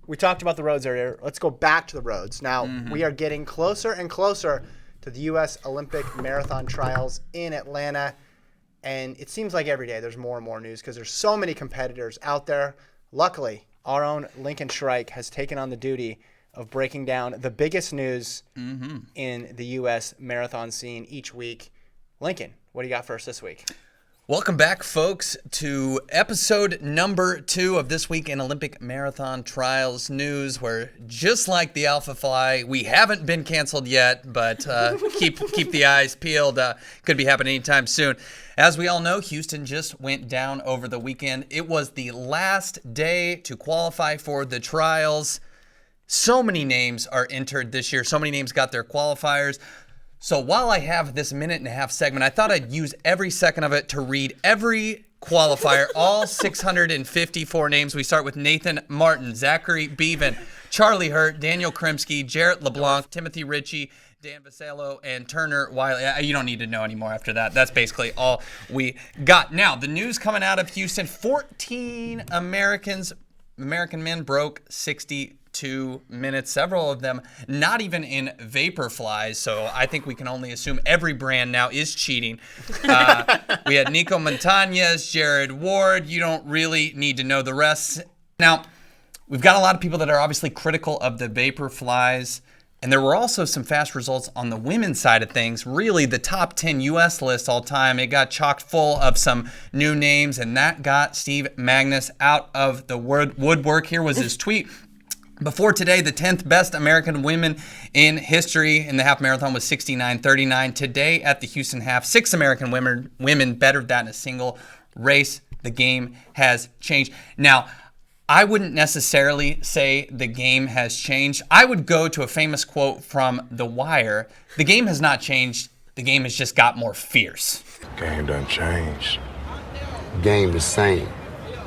We talked about the roads earlier. Let's go back to the roads. Now, we are getting closer and closer to the U.S. Olympic Marathon Trials in Atlanta. And it seems like every day there's more and more news because there's so many competitors out there. Luckily, our own Lincoln Shrike has taken on the duty of breaking down the biggest news in the U.S. marathon scene each week. Lincoln, what do you got for us this week? Welcome back, folks, to episode number 2 of This Week in Olympic Marathon Trials News, where just like the Alpha Fly, we haven't been canceled yet, but keep the eyes peeled. Could be happening anytime soon. As we all know, Houston just went down over the weekend. It was the last day to qualify for the trials. So many names are entered this year. So many names got their qualifiers. So while I have this minute and a half segment, I thought I'd use every second of it to read every qualifier, all 654 names. We start with Nathan Martin, Zachary Bevan, Charlie Hurt, Daniel Kremski, Jarrett LeBlanc, Timothy Ritchie, Dan Vasello, and Turner Wiley. You don't need to know anymore after that. That's basically all we got. Now, the news coming out of Houston, 14 American men broke 62 minutes, several of them not even in vapor flies, so I think we can only assume every brand now is cheating. We had Nico Montañez, Jared Ward. You don't really need to know the rest. Now, we've got a lot of people that are obviously critical of the vapor flies, and there were also some fast results on the women's side of things. Really, the top 10 U.S. list all time, it got chocked full of some new names, and that got Steve Magnus out of the woodwork. Here was his tweet. Before today, the 10th best American women in history in the half marathon was 69:39. Today at the Houston half, 6 American women bettered that in a single race. The game has changed. Now, I wouldn't necessarily say the game has changed. I would go to a famous quote from The Wire. The game has not changed. The game has just got more fierce. Game done changed. Game the same,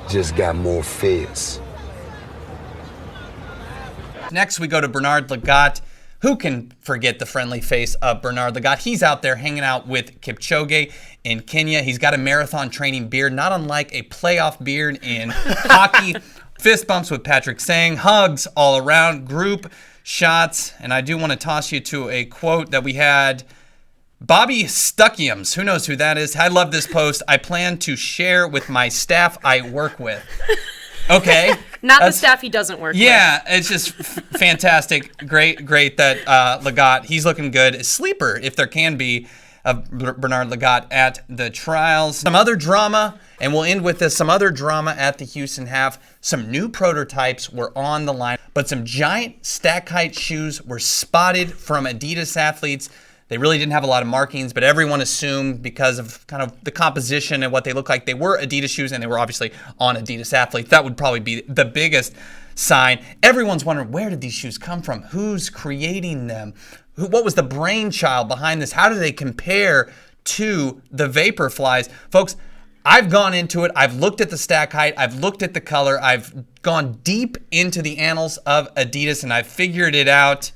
just got more fierce. Next, we go to Bernard Lagat. Who can forget the friendly face of Bernard Lagat? He's out there hanging out with Kipchoge in Kenya. He's got a marathon training beard, not unlike a playoff beard in hockey. Fist bumps with Patrick Sang, hugs all around, group shots. And I do want to toss you to a quote that we had. Bobby Stuckiums, who knows who that is? I love this post. I plan to share with my staff I work with. Okay. Not the staff he doesn't work with. Yeah, it's just fantastic. Great that Lagat, he's looking good. Sleeper, if there can be, of Bernard Lagat at the trials. Some other drama, and we'll end with this, some other drama at the Houston half. Some new prototypes were on the line, but some giant stack height shoes were spotted from Adidas athletes. They really didn't have a lot of markings, but everyone assumed because of kind of the composition and what they look like, they were Adidas shoes, and they were obviously on Adidas athletes. That would probably be the biggest sign. Everyone's wondering, where did these shoes come from? Who's creating them? What was the brainchild behind this? How do they compare to the vapor flies? Folks, I've gone into it. I've looked at the stack height. I've looked at the color. I've gone deep into the annals of Adidas, and I've figured it out.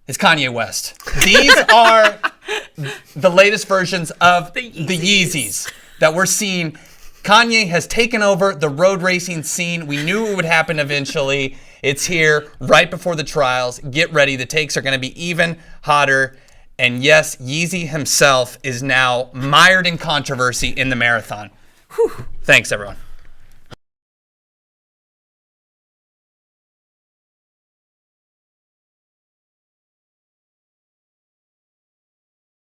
It's Kanye West. These are the latest versions of the Yeezys that we're seeing. Kanye has taken over the road racing scene. We knew it would happen eventually. It's here right before the trials. Get ready. The takes are going to be even hotter. And yes, Yeezy himself is now mired in controversy in the marathon. Whew. Thanks, everyone.